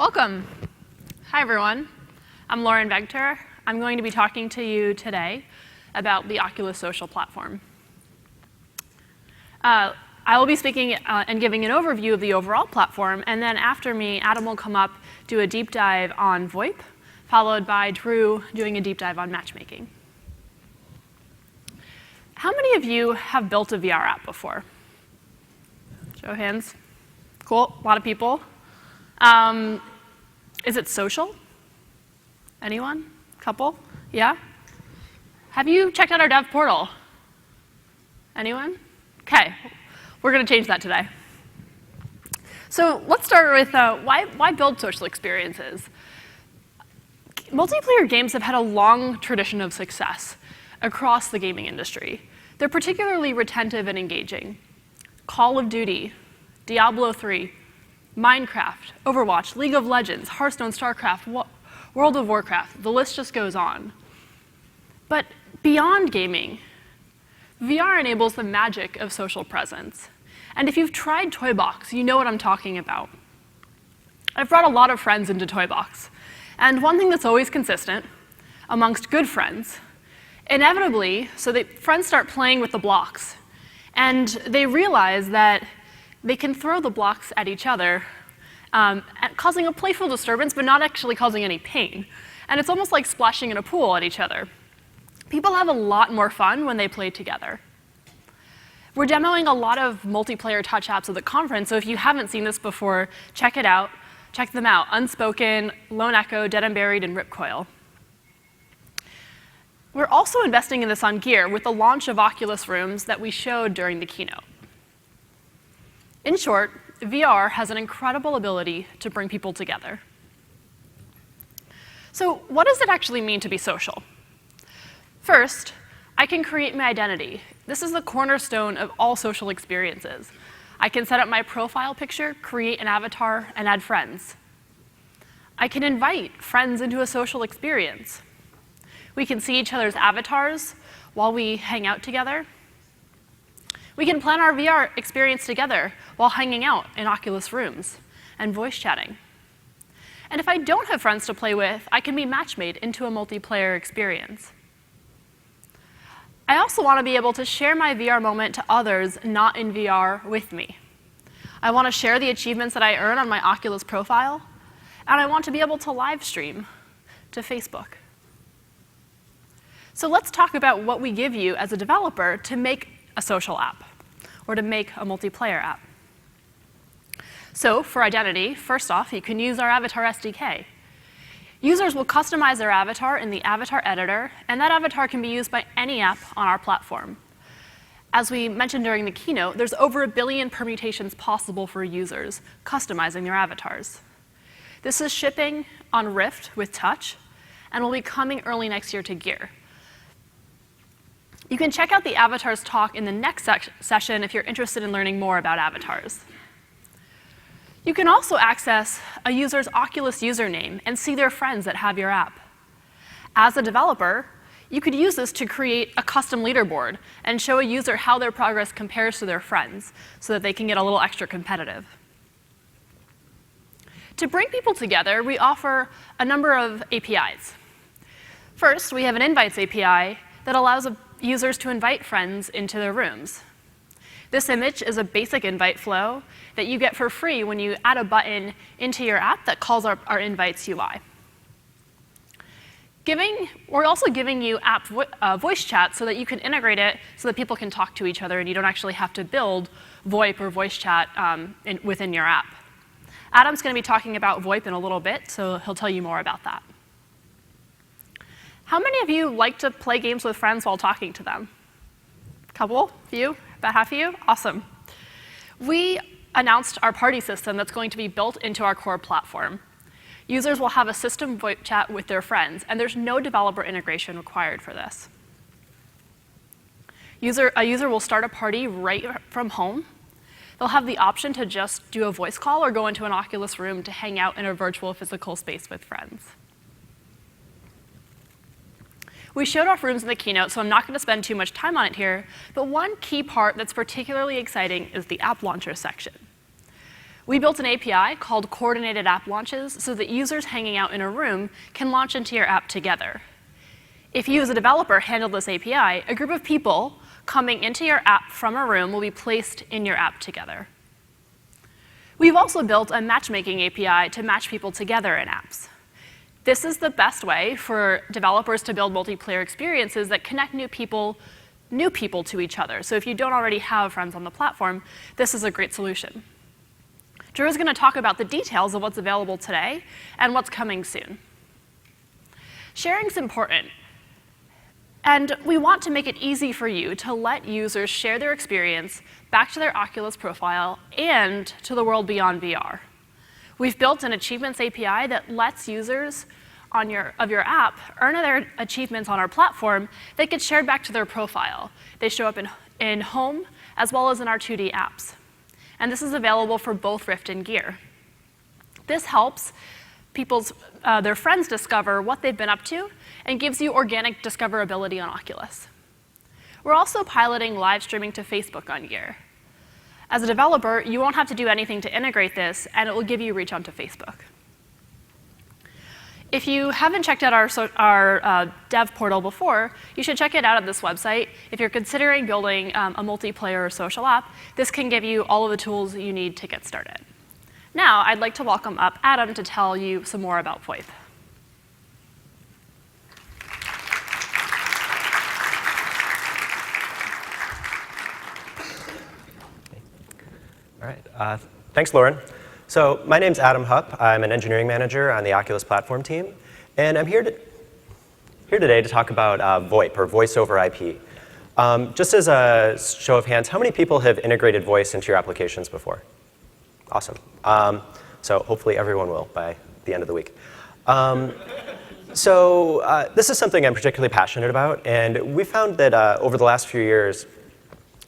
Welcome. Hi, everyone. I'm Lauren Vegter. I'm going to be talking to you today about the Oculus social platform. I will be speaking and giving an overview of the overall platform, and then after me, Adam will come up, do a deep dive on VoIP, followed by Drew doing a deep dive on matchmaking. How many of you have built a VR app before? Show of hands. Cool, a lot of people. Is it social? Anyone? Couple? Yeah? Have you checked out our dev portal? Anyone? OK, we're going to change that today. So let's start with why build social experiences? Multiplayer games have had a long tradition of success across the gaming industry. They're particularly retentive and engaging. Call of Duty, Diablo 3, Minecraft, Overwatch, League of Legends, Hearthstone, StarCraft, World of Warcraft, the list just goes on. But beyond gaming, VR enables the magic of social presence. And if you've tried Toybox, you know what I'm talking about. I've brought a lot of friends into Toybox. And one thing that's always consistent amongst good friends, inevitably, friends start playing with the blocks. And they realize that they can throw the blocks at each other, causing a playful disturbance, but not actually causing any pain. And it's almost like splashing in a pool at each other. People have a lot more fun when they play together. We're demoing a lot of multiplayer touch apps at the conference, so if you haven't seen this before, check it out. Check them out: Unspoken, Lone Echo, Dead and Buried, and Ripcoil. We're also investing in this on gear with the launch of Oculus Rooms that we showed during the keynote. In short, VR has an incredible ability to bring people together. So what does it actually mean to be social? First, I can create my identity. This is the cornerstone of all social experiences. I can set up my profile picture, create an avatar, and add friends. I can invite friends into a social experience. We can see each other's avatars while we hang out together. We can plan our VR experience together while hanging out in Oculus Rooms and voice chatting. And if I don't have friends to play with, I can be match-made into a multiplayer experience. I also want to be able to share my VR moment to others not in VR with me. I want to share the achievements that I earn on my Oculus profile, and I want to be able to live stream to Facebook. So let's talk about what we give you as a developer to make a social app, or to make a multiplayer app. So for identity, first off, you can use our Avatar SDK. Users will customize their avatar in the avatar editor, and that avatar can be used by any app on our platform. As we mentioned during the keynote, there's over 1 billion permutations possible for users customizing their avatars. This is shipping on Rift with Touch, and will be coming early next year to Gear. You can check out the avatars talk in the next session if you're interested in learning more about avatars. You can also access a user's Oculus username and see their friends that have your app. As a developer, you could use this to create a custom leaderboard and show a user how their progress compares to their friends so that they can get a little extra competitive. To bring people together, we offer a number of APIs. First, we have an Invites API that allows users to invite friends into their rooms. This image is a basic invite flow that you get for free when you add a button into your app that calls our Invites UI. We're also giving you app voice chat so that you can integrate it so that people can talk to each other and you don't actually have to build VoIP or voice chat within your app. Adam's going to be talking about VoIP in a little bit, so he'll tell you more about that. How many of you like to play games with friends while talking to them? Couple? Few? About half of you? Awesome. We announced our party system that's going to be built into our core platform. Users will have a system VoIP chat with their friends, and there's no developer integration required for this. A user will start a party right from home. They'll have the option to just do a voice call or go into an Oculus room to hang out in a virtual physical space with friends. We showed off rooms in the keynote, so I'm not going to spend too much time on it here. But one key part that's particularly exciting is the app launcher section. We built an API called Coordinated App Launches so that users hanging out in a room can launch into your app together. If you as a developer handle this API, a group of people coming into your app from a room will be placed in your app together. We've also built a matchmaking API to match people together in apps. This is the best way for developers to build multiplayer experiences that connect new people to each other. So if you don't already have friends on the platform, this is a great solution. Drew is going to talk about the details of what's available today and what's coming soon. Sharing's important. And we want to make it easy for you to let users share their experience back to their Oculus profile and to the world beyond VR. We've built an achievements API that lets users of your app earn their achievements on our platform that get shared back to their profile. They show up in Home as well as in our 2D apps. And this is available for both Rift and Gear. This helps their friends discover what they've been up to and gives you organic discoverability on Oculus. We're also piloting live streaming to Facebook on Gear. As a developer, you won't have to do anything to integrate this, and it will give you reach onto Facebook. If you haven't checked out our dev portal before, you should check it out at this website. If you're considering building a multiplayer or social app, this can give you all of the tools you need to get started. Now, I'd like to welcome up Adam to tell you some more about VoIP. All right. Thanks, Lauren. So my name's Adam Hupp. I'm an engineering manager on the Oculus platform team. And I'm here today to talk about VoIP, or voice over IP. Just as a show of hands, how many people have integrated voice into your applications before? Awesome. So hopefully everyone will by the end of the week. This is something I'm particularly passionate about. And we found that over the last few years,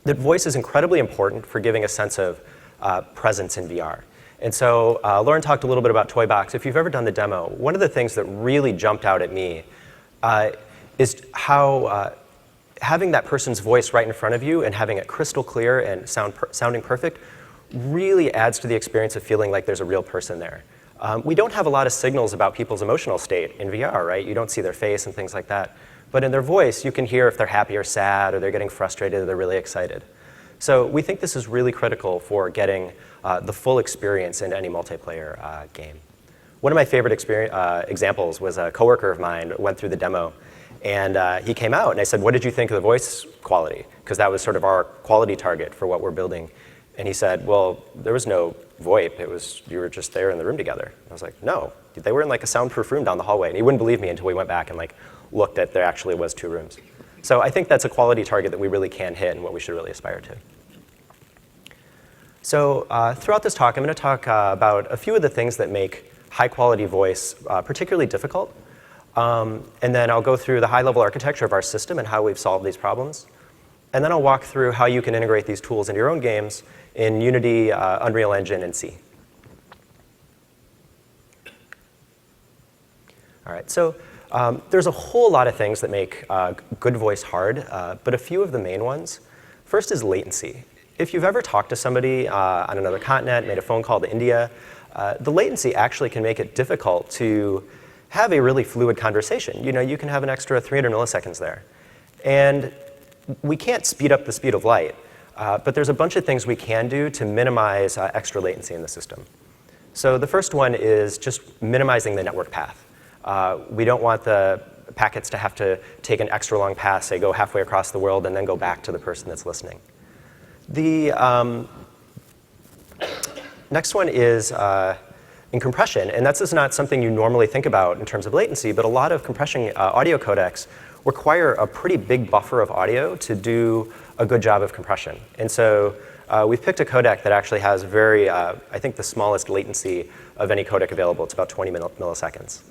that voice is incredibly important for giving a sense of presence in VR. And so Lauren talked a little bit about Toybox. If you've ever done the demo, one of the things that really jumped out at me is how having that person's voice right in front of you and having it crystal clear and sounding perfect really adds to the experience of feeling like there's a real person there. We don't have a lot of signals about people's emotional state in VR, right? You don't see their face and things like that. But in their voice, you can hear if they're happy or sad, or they're getting frustrated, or they're really excited. So we think this is really critical for getting the full experience in any multiplayer game. One of my favorite examples was a coworker of mine went through the demo, and he came out, and I said, "What did you think of the voice quality?" Because that was sort of our quality target for what we're building. And he said, "Well, there was no VoIP. You were just there in the room together." I was like, "No, they were in like a soundproof room down the hallway." And he wouldn't believe me until we went back and looked at there actually was 2 rooms. So I think that's a quality target that we really can hit and what we should really aspire to. So throughout this talk, I'm going to talk about a few of the things that make high-quality voice particularly difficult. And then I'll go through the high-level architecture of our system and how we've solved these problems. And then I'll walk through how you can integrate these tools into your own games in Unity, Unreal Engine, and C. All right, so there's a whole lot of things that make good voice hard, but a few of the main ones. First is latency. If you've ever talked to somebody on another continent, made a phone call to India, the latency actually can make it difficult to have a really fluid conversation. You can have an extra 300 milliseconds there. And we can't speed up the speed of light, but there's a bunch of things we can do to minimize extra latency in the system. So the first one is just minimizing the network path. We don't want the packets to have to take an extra long pass, say go halfway across the world, and then go back to the person that's listening. The next one is in compression, and that's just not something you normally think about in terms of latency, but a lot of compression audio codecs require a pretty big buffer of audio to do a good job of compression. And so we've picked a codec that actually has I think the smallest latency of any codec available. It's about 20 milliseconds.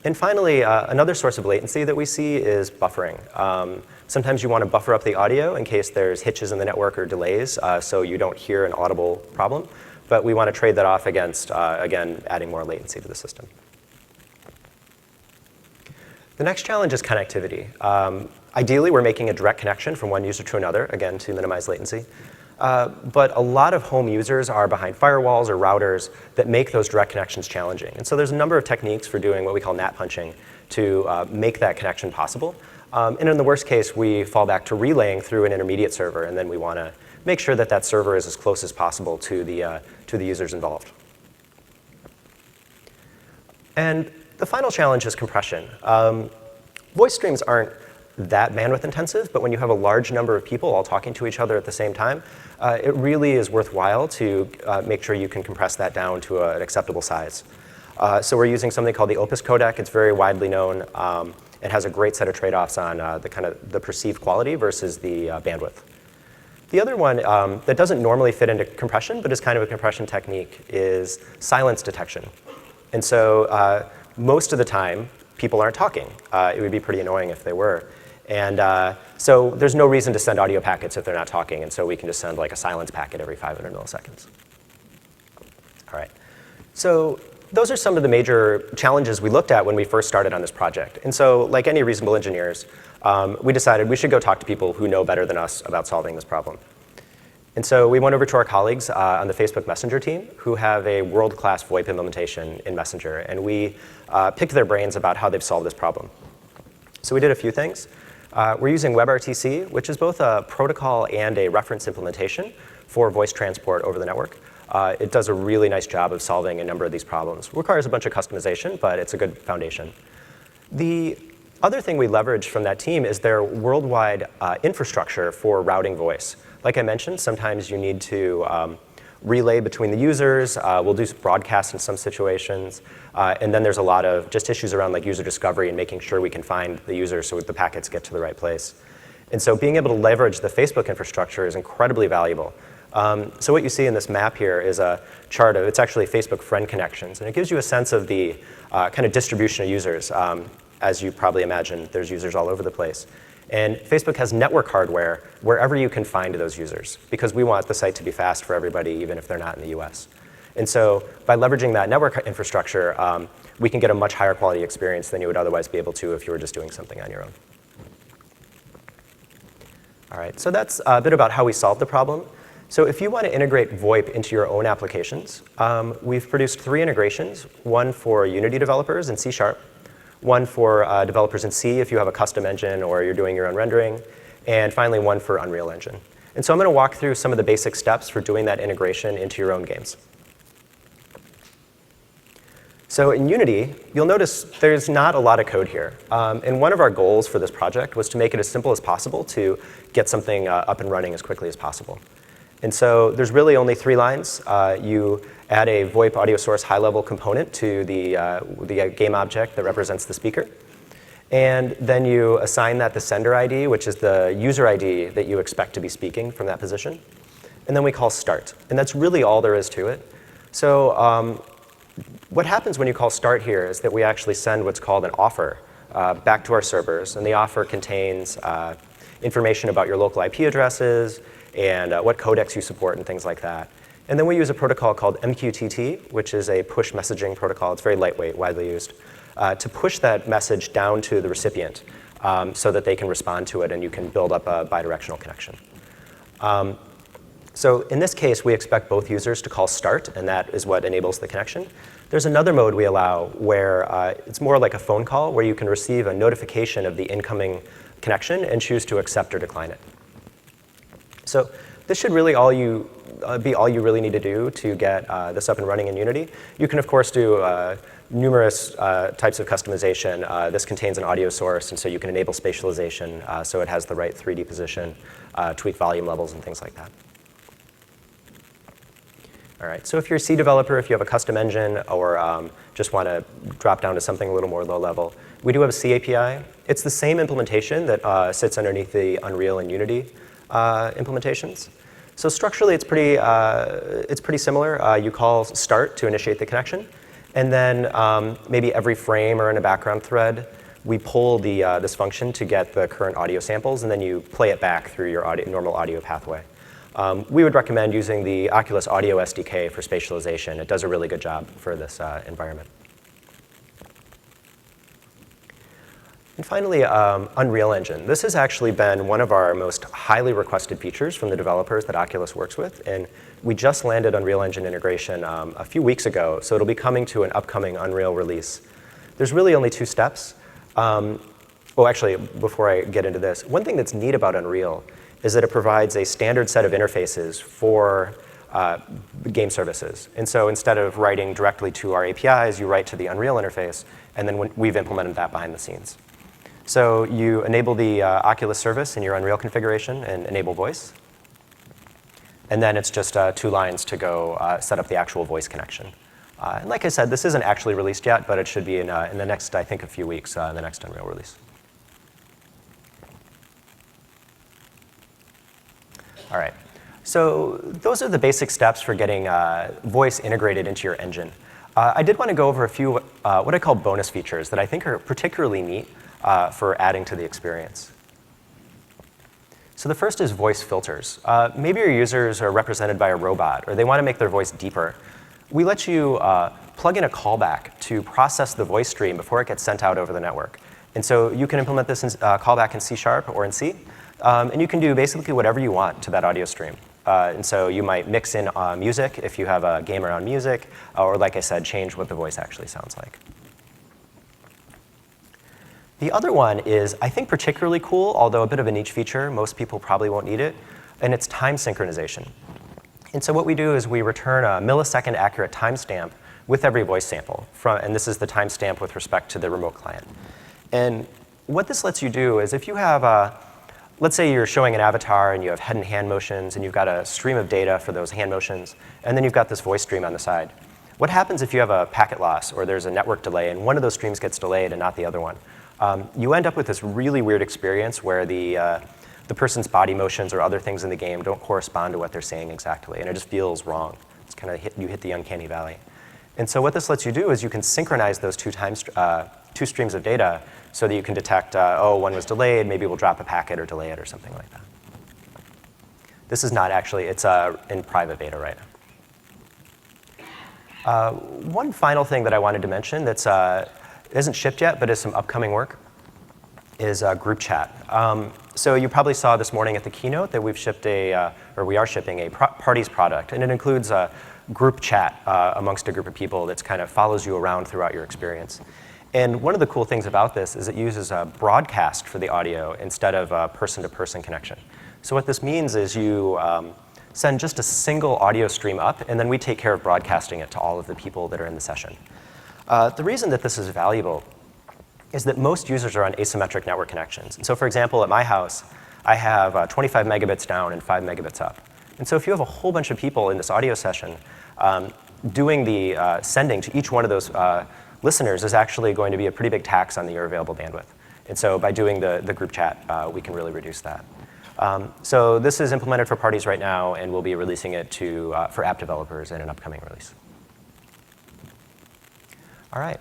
And finally, another source of latency that we see is buffering. Sometimes you want to buffer up the audio in case there's hitches in the network or delays, so you don't hear an audible problem. But we want to trade that off against, again, adding more latency to the system. The next challenge is connectivity. Ideally, we're making a direct connection from one user to another, again, to minimize latency. but a lot of home users are behind firewalls or routers that make those direct connections challenging. And so there's a number of techniques for doing what we call NAT punching to make that connection possible. And in the worst case, we fall back to relaying through an intermediate server, and then we want to make sure that that server is as close as possible to the users involved. And the final challenge is compression. Voice streams aren't that bandwidth intensive, but when you have a large number of people all talking to each other at the same time, it really is worthwhile to make sure you can compress that down to an acceptable size. So we're using something called the Opus codec. It's very widely known. It has a great set of trade-offs on the perceived quality versus the bandwidth. The other one that doesn't normally fit into compression, but is kind of a compression technique, is silence detection. And so most of the time, people aren't talking. It would be pretty annoying if they were. And so there's no reason to send audio packets if they're not talking, and so we can just send like a silence packet every 500 milliseconds. All right. So those are some of the major challenges we looked at when we first started on this project. And so like any reasonable engineers, we decided we should go talk to people who know better than us about solving this problem. And so we went over to our colleagues on the Facebook Messenger team who have a world-class VoIP implementation in Messenger, and we picked their brains about how they've solved this problem. So we did a few things. We're using WebRTC, which is both a protocol and a reference implementation for voice transport over the network. It does a really nice job of solving a number of these problems. It requires a bunch of customization, but it's a good foundation. The other thing we leveraged from that team is their worldwide infrastructure for routing voice. Like I mentioned, sometimes you need to relay between the users. We'll do broadcasts in some situations. And then there's a lot of just issues around like user discovery and making sure we can find the user so the packets get to the right place. And so being able to leverage the Facebook infrastructure is incredibly valuable. So what you see in this map here is a chart of, it's actually Facebook friend connections. And it gives you a sense of the kind of distribution of users. As you probably imagine, there's users all over the place. And Facebook has network hardware wherever you can find those users, because we want the site to be fast for everybody, even if they're not in the US. And so by leveraging that network infrastructure, we can get a much higher quality experience than you would otherwise be able to if you were just doing something on your own. All right, so that's a bit about how we solved the problem. So if you want to integrate VoIP into your own applications, we've produced 3 integrations, one for Unity developers in C#, one for developers in C if you have a custom engine or you're doing your own rendering, and finally one for Unreal Engine. And so I'm going to walk through some of the basic steps for doing that integration into your own games. So in Unity, you'll notice there's not a lot of code here. And one of our goals for this project was to make it as simple as possible to get something up and running as quickly as possible. And so there's really only 3 lines. You add a VoIP audio source high-level component to the game object that represents the speaker. And then you assign that the sender ID, which is the user ID that you expect to be speaking from that position. And then we call start. And that's really all there is to it. So what happens when you call start here is that we actually send what's called an offer back to our servers. And the offer contains information about your local IP addresses and what codecs you support and things like that. And then we use a protocol called MQTT, which is a push messaging protocol. It's very lightweight, widely used, to push that message down to the recipient so that they can respond to it and you can build up a bidirectional connection. So in this case, we expect both users to call start, and that is what enables the connection. There's another mode we allow where it's more like a phone call, where you can receive a notification of the incoming connection and choose to accept or decline it. So this should really be all you really need to do to get this up and running in Unity. You can, of course, do numerous types of customization. This contains an audio source, and so you can enable spatialization so it has the right 3D position, tweak volume levels, and things like that. All right, so if you're a C developer, if you have a custom engine, or just want to drop down to something a little more low level, we do have a C API. It's the same implementation that sits underneath the Unreal and Unity implementations. So structurally, it's pretty similar. You call start to initiate the connection, and then maybe every frame or in a background thread, we pull this function to get the current audio samples, and then you play it back through your normal audio pathway. We would recommend using the Oculus Audio SDK for spatialization. It does a really good job for this environment. And finally, Unreal Engine. This has actually been one of our most highly requested features from the developers that Oculus works with. And we just landed Unreal Engine integration a few weeks ago, so it'll be coming to an upcoming Unreal release. There's really only 2 steps. Well, actually, before I get into this, one thing that's neat about Unreal is that it provides a standard set of interfaces for game services. And so instead of writing directly to our APIs, you write to the Unreal interface, and then we've implemented that behind the scenes. So you enable the Oculus service in your Unreal configuration and enable voice. And then it's just 2 lines to go set up the actual voice connection. And like I said, this isn't actually released yet, but it should be in the next, I think, a few weeks, in the next Unreal release. All right. So those are the basic steps for getting voice integrated into your engine. I did want to go over a few what I call bonus features that I think are particularly neat for adding to the experience. So the first is voice filters. Maybe your users are represented by a robot, or they want to make their voice deeper. We let you plug in a callback to process the voice stream before it gets sent out over the network. And so you can implement this in, callback in C# or in C. And you can do basically whatever you want to that audio stream. And so you might mix in music if you have a game around music, or like I said, change what the voice actually sounds like. The other one is, I think, particularly cool, although a bit of a niche feature. Most people probably won't need it, and it's time synchronization. And so what we do is we return a millisecond accurate timestamp with every voice sample, and this is the timestamp with respect to the remote client. And what this lets you do is if you have let's say you're showing an avatar and you have head and hand motions and you've got a stream of data for those hand motions, and then you've got this voice stream on the side. What happens if you have a packet loss or there's a network delay and one of those streams gets delayed and not the other one? You end up with this really weird experience where the person's body motions or other things in the game don't correspond to what they're saying exactly, and it just feels wrong. It's kind of you hit the uncanny valley. And so what this lets you do is you can synchronize those two streams of data so that you can detect, oh, one was delayed, maybe we'll drop a packet or delay it or something like that. This is not actually, it's in private beta right now. One final thing that I wanted to mention that's isn't shipped yet, but is some upcoming work, is group chat. So you probably saw this morning at the keynote that we've shipped or we are shipping a parties product, and it includes a group chat amongst a group of people that kind of follows you around throughout your experience. And one of the cool things about this is it uses a broadcast for the audio instead of a person-to-person connection. So what this means is you send just a single audio stream up, and then we take care of broadcasting it to all of the people that are in the session. The reason that this is valuable is that most users are on asymmetric network connections. And so for example, at my house, I have 25 megabits down and 5 megabits up. And so if you have a whole bunch of people in this audio session, doing the sending to each one of those listeners is actually going to be a pretty big tax on your available bandwidth. And so by doing the group chat, we can really reduce that. So this is implemented for parties right now, and we'll be releasing it for app developers in an upcoming release. All right,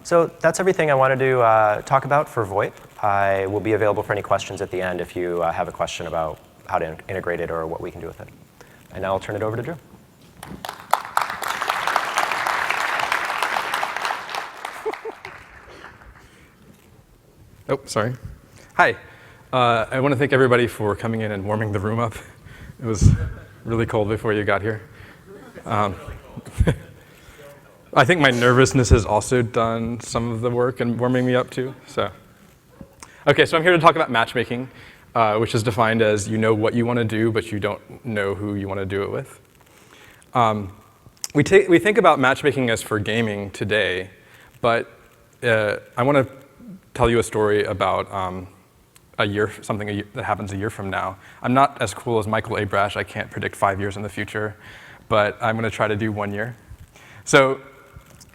so that's everything I wanted to talk about for VoIP. I will be available for any questions at the end if you have a question about how to integrate it or what we can do with it. And now I'll turn it over to Drew. Oh, sorry. Hi. I want to thank everybody for coming in and warming the room up. It was really cold before you got here. I think my nervousness has also done some of the work and warming me up too. Okay, so I'm here to talk about matchmaking, which is defined as you know what you want to do, but you don't know who you want to do it with. We think about matchmaking as for gaming today, but I want to tell you a story about something that happens a year from now. I'm not as cool as Michael Abrash. I can't predict 5 years in the future, but I'm going to try to do 1 year. So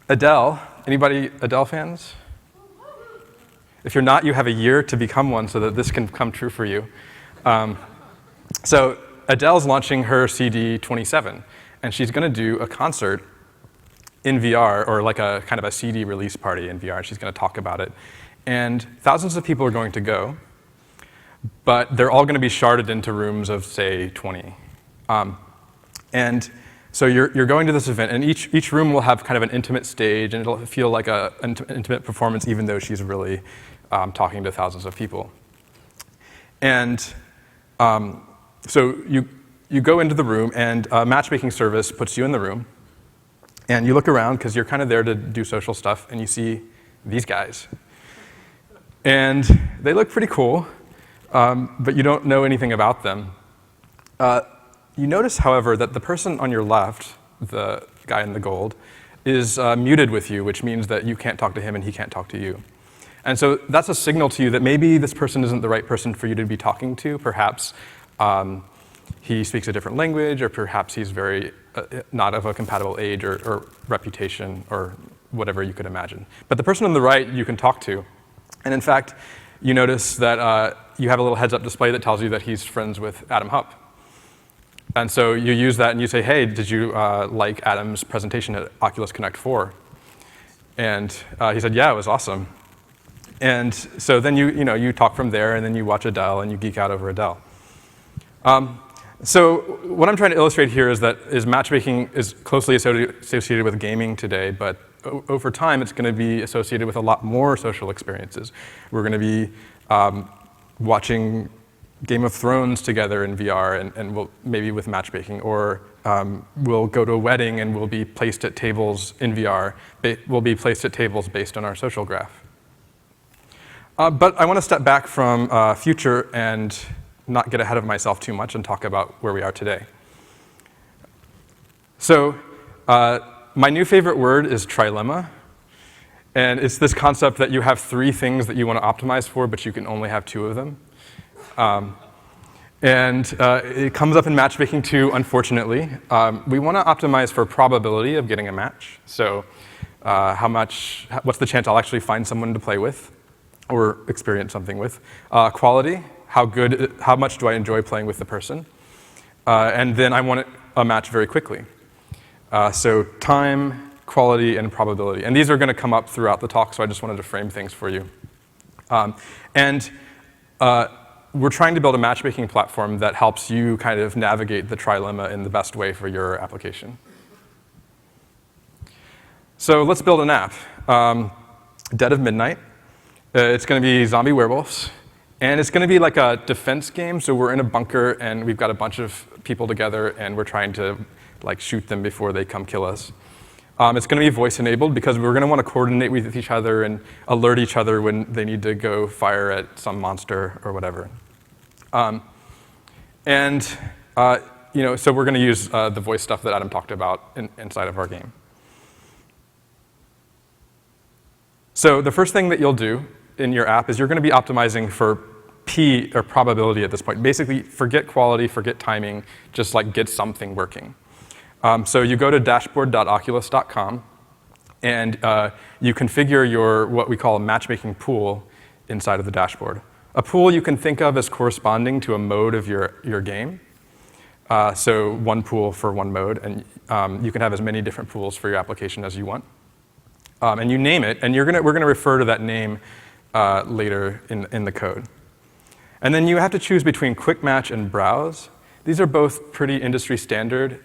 Adele, anybody Adele fans? If you're not, you have a year to become one so that this can come true for you. So Adele's launching her CD 27, and she's going to do a concert in VR, or like a kind of a CD release party in VR. She's going to talk about it. And thousands of people are going to go, but they're all going to be sharded into rooms of, say, 20. And so you're going to this event, and each room will have kind of an intimate stage, and it'll feel like an intimate performance, even though she's really talking to thousands of people. And so you go into the room, and a matchmaking service puts you in the room, and you look around because you're kind of there to do social stuff, and you see these guys. And they look pretty cool, but you don't know anything about them. You notice, however, that the person on your left, the guy in the gold, is muted with you, which means that you can't talk to him and he can't talk to you. And so that's a signal to you that maybe this person isn't the right person for you to be talking to. Perhaps he speaks a different language, or perhaps he's very not of a compatible age or reputation or whatever you could imagine. But the person on the right you can talk to. And in fact, you notice that you have a little heads-up display that tells you that he's friends with Adam Hupp. And so you use that and you say, hey, did you like Adam's presentation at Oculus Connect 4? And he said, yeah, it was awesome. And so then you talk from there, and then you watch Adele, and you geek out over Adele. So what I'm trying to illustrate here is that matchmaking is closely associated with gaming today, but over time it's going to be associated with a lot more social experiences. We're going to be watching Game of Thrones together in VR, and we'll, maybe with matchmaking, or we'll go to a wedding and we'll be placed at tables in VR. We'll be placed at tables based on our social graph. But I want to step back from future and not get ahead of myself too much and talk about where we are today. So my new favorite word is trilemma. And it's this concept that you have three things that you want to optimize for, but you can only have two of them. It comes up in matchmaking too, unfortunately. We want to optimize for probability of getting a match. So what's the chance I'll actually find someone to play with or experience something with? Quality, how much do I enjoy playing with the person? And then I want a match very quickly. So time, quality, and probability. And these are going to come up throughout the talk, so I just wanted to frame things for you. We're trying to build a matchmaking platform that helps you kind of navigate the trilemma in the best way for your application. So let's build an app. Dead of Midnight. It's going to be zombie werewolves. And it's going to be like a defense game. So we're in a bunker, and we've got a bunch of people together, and we're trying to shoot them before they come kill us. It's going to be voice-enabled because we're going to want to coordinate with each other and alert each other when they need to go fire at some monster or whatever. So we're going to use the voice stuff that Adam talked about inside of our game. So the first thing that you'll do in your app is you're going to be optimizing for P, or probability at this point. Basically, forget quality, forget timing, just get something working. So you go to dashboard.oculus.com, and you configure your what we call a matchmaking pool inside of the dashboard. A pool you can think of as corresponding to a mode of your game. So one pool for one mode, and you can have as many different pools for your application as you want. And you name it, and we're going to refer to that name later in the code. And then you have to choose between quick match and browse. These are both pretty industry standard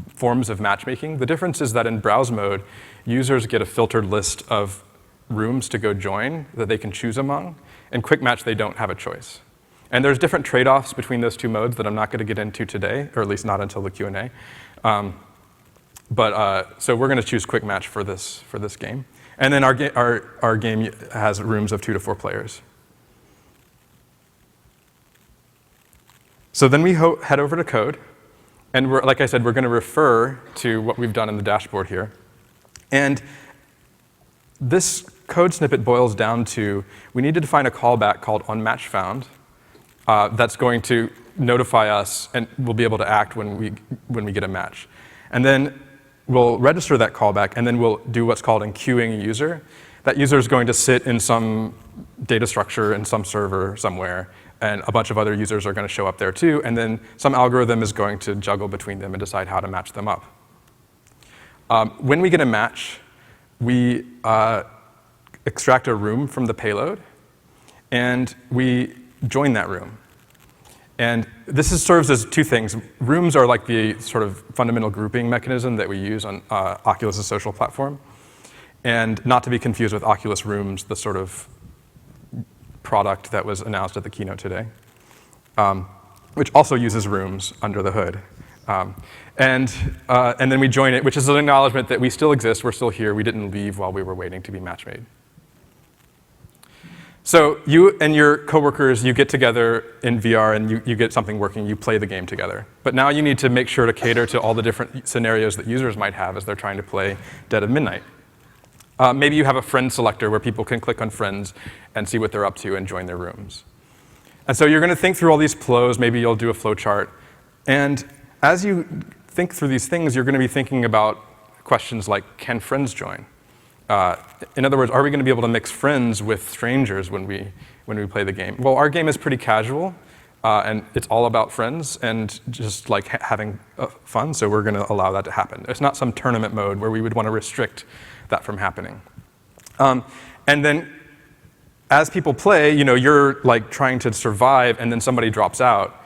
forms of matchmaking. The difference is that in browse mode, users get a filtered list of rooms to go join that they can choose among. In quick match, they don't have a choice. And there's different trade-offs between those two modes that I'm not going to get into today, or at least not until the Q&A. So we're going to choose quick match for this game. And then our game has rooms of 2 to 4 players. So then we head over to code. And like I said, we're going to refer to what we've done in the dashboard here. And this code snippet boils down to, we need to define a callback called onMatchFound that's going to notify us, and we'll be able to act when we get a match. And then we'll register that callback, and then we'll do what's called enqueuing a user. That user is going to sit in some data structure in some server somewhere, and a bunch of other users are going to show up there too, and then some algorithm is going to juggle between them and decide how to match them up. When we get a match, we extract a room from the payload, and we join that room. And this serves as two things. Rooms are like the sort of fundamental grouping mechanism that we use on Oculus' social platform. and not to be confused with Oculus Rooms, the sort of product that was announced at the keynote today, which also uses rooms under the hood. And then we join it, which is an acknowledgement that we still exist, we're still here, we didn't leave while we were waiting to be match made. So you and your coworkers, you get together in VR and you get something working, you play the game together. But now you need to make sure to cater to all the different scenarios that users might have as they're trying to play Dead of Midnight. Maybe you have a friend selector where people can click on friends and see what they're up to and join their rooms. And so you're going to think through all these flows, maybe you'll do a flow chart. And as you think through these things, you're going to be thinking about questions like, can friends join? In other words, are we going to be able to mix friends with strangers when we play the game? Well, our game is pretty casual, and it's all about friends and just like having fun, so we're going to allow that to happen. It's not some tournament mode where we would want to restrict that from happening. And then as people play, you're like trying to survive, and then somebody drops out.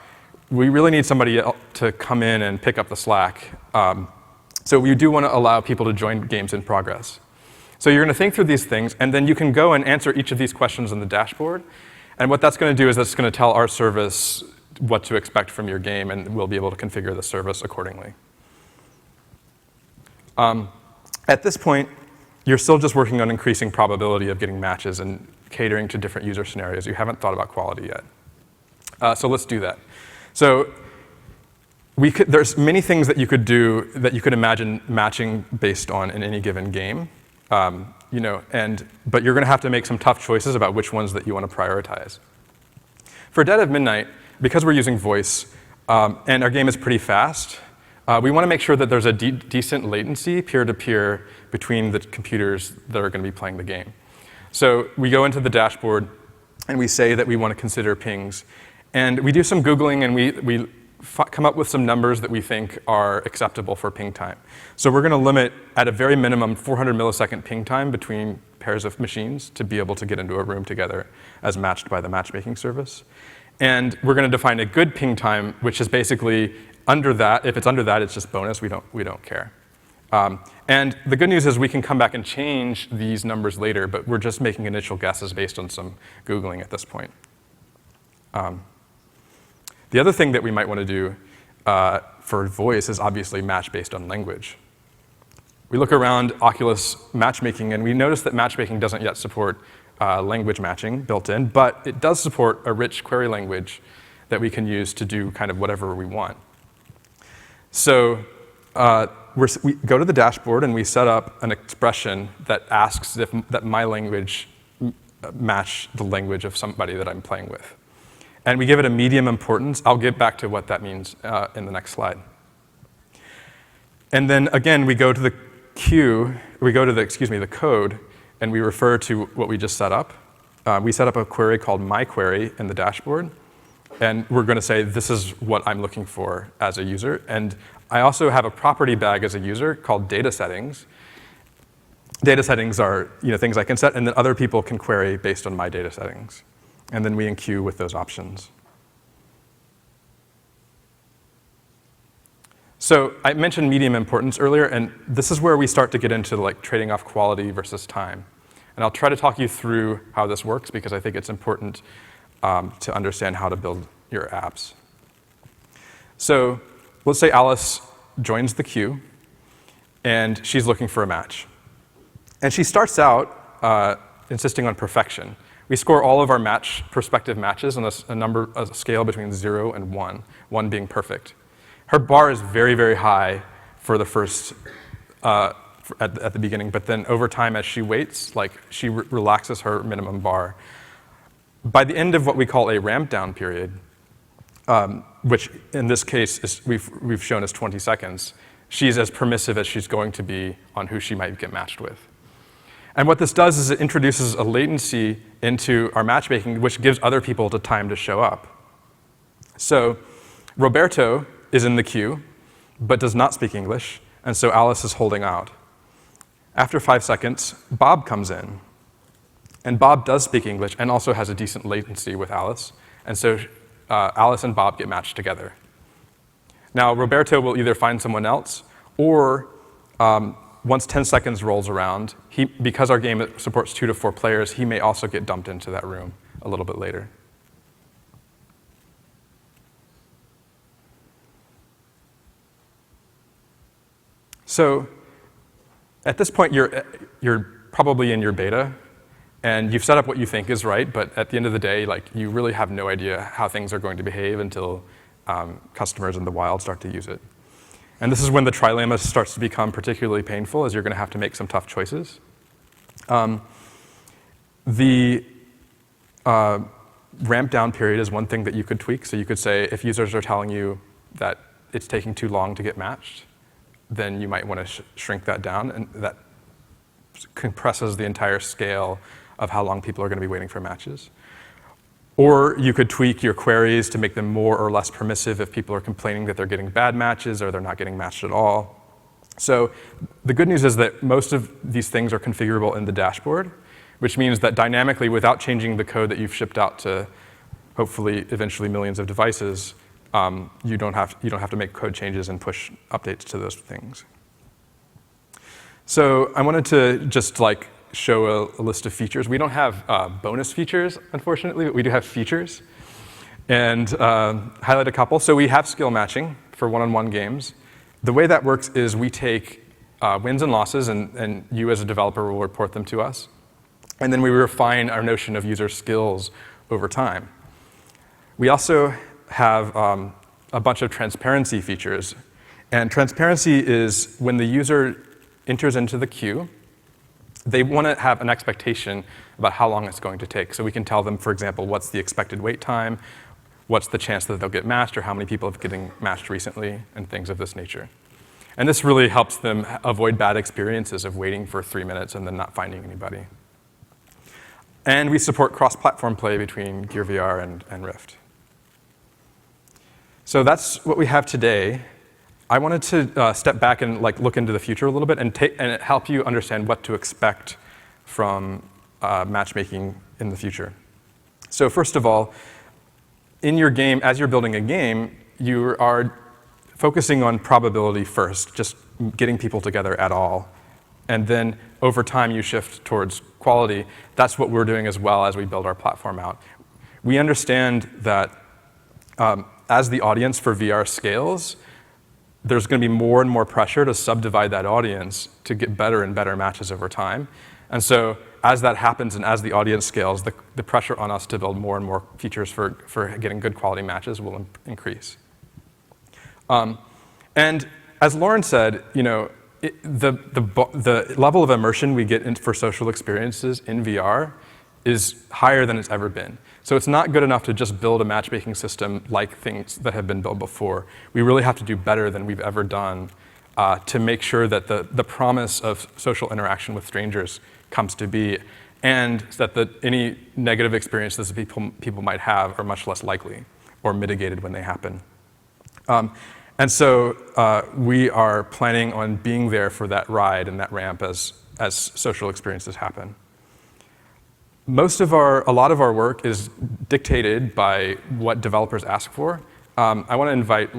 We really need somebody to come in and pick up the slack. So we do want to allow people to join games in progress. So you're going to think through these things, and then you can go and answer each of these questions on the dashboard. And what that's going to do is that's going to tell our service what to expect from your game, and we'll be able to configure the service accordingly. At this point, you're still just working on increasing probability of getting matches and catering to different user scenarios. You haven't thought about quality yet. So let's do that. So there's many things that you could do that you could imagine matching based on in any given game. But you're going to have to make some tough choices about which ones that you want to prioritize. For Dead of Midnight, because we're using voice and our game is pretty fast, we want to make sure that there's a decent latency peer-to-peer between the computers that are going to be playing the game. So we go into the dashboard and we say that we want to consider pings. And we do some Googling and we come up with some numbers that we think are acceptable for ping time. So we're going to limit, at a very minimum, 400 millisecond ping time between pairs of machines to be able to get into a room together as matched by the matchmaking service. And we're going to define a good ping time, which is basically under that. If it's under that, it's just bonus. We don't care. And the good news is we can come back and change these numbers later, but we're just making initial guesses based on some Googling at this point. The other thing that we might want to do for voice is obviously match based on language. We look around Oculus matchmaking, and we notice that matchmaking doesn't yet support language matching built in, but it does support a rich query language that we can use to do kind of whatever we want. So we go to the dashboard, and we set up an expression that asks that my language match the language of somebody that I'm playing with. And we give it a medium importance. I'll get back to what that means in the next slide. And then again, we go to the the code, and we refer to what we just set up. We set up a query called myQuery in the dashboard, and we're going to say this is what I'm looking for as a user. And I also have a property bag as a user called data settings. Data settings are things I can set, and then other people can query based on my data settings. And then we enqueue with those options. So I mentioned medium importance earlier, and this is where we start to get into like trading off quality versus time. And I'll try to talk you through how this works because I think it's important to understand how to build your apps. So let's say Alice joins the queue, and she's looking for a match. And she starts out insisting on perfection. We score all of our prospective matches on a scale between 0 and 1, 1 being perfect. Her bar is very, very high for the first, at the beginning, but then over time as she waits, she relaxes her minimum bar. By the end of what we call a ramp down period, which in this case we've shown as 20 seconds, she's as permissive as she's going to be on who she might get matched with. And what this does is it introduces a latency into our matchmaking, which gives other people the time to show up. So Roberto is in the queue, but does not speak English, and so Alice is holding out. After 5 seconds, Bob comes in. And Bob does speak English and also has a decent latency with Alice, and so Alice and Bob get matched together. Now, Roberto will either find someone else, or once 10 seconds rolls around, because our game supports 2 to 4 players, he may also get dumped into that room a little bit later. So at this point, you're probably in your beta, and you've set up what you think is right, but at the end of the day, you really have no idea how things are going to behave until customers in the wild start to use it. And this is when the trilemma starts to become particularly painful, as you're going to have to make some tough choices. The ramp down period is one thing that you could tweak. So you could say, if users are telling you that it's taking too long to get matched, then you might want to shrink that down, and that compresses the entire scale of how long people are going to be waiting for matches. Or you could tweak your queries to make them more or less permissive if people are complaining that they're getting bad matches or they're not getting matched at all. So the good news is that most of these things are configurable in the dashboard, which means that dynamically, without changing the code that you've shipped out to hopefully eventually millions of devices, you don't have to make code changes and push updates to those things. So I wanted to just show a list of features. We don't have bonus features, unfortunately, but we do have features, and highlight a couple. So we have skill matching for one-on-one games. The way that works is we take wins and losses, and you as a developer will report them to us. And then we refine our notion of user skills over time. We also have a bunch of transparency features. And transparency is when the user enters into the queue, they want to have an expectation about how long it's going to take. So we can tell them, for example, what's the expected wait time, what's the chance that they'll get matched, or how many people have getting matched recently, and things of this nature. And this really helps them avoid bad experiences of waiting for 3 minutes and then not finding anybody. And we support cross-platform play between Gear VR and Rift. So that's what we have today. I wanted to step back and look into the future a little bit and help you understand what to expect from matchmaking in the future. So first of all, in your game, as you're building a game, you are focusing on probability first, just getting people together at all. And then over time, you shift towards quality. That's what we're doing as well as we build our platform out. We understand that as the audience for VR scales, there's going to be more and more pressure to subdivide that audience to get better and better matches over time. And so as that happens and as the audience scales, the pressure on us to build more and more features for getting good quality matches will increase. And as Lauren said, the level of immersion we get for social experiences in VR is higher than it's ever been. So it's not good enough to just build a matchmaking system like things that have been built before. We really have to do better than we've ever done to make sure that the promise of social interaction with strangers comes to be, and that any negative experiences that people might have are much less likely or mitigated when they happen. And so we are planning on being there for that ride and that ramp as social experiences happen. A lot of our work is dictated by what developers ask for. I want to invite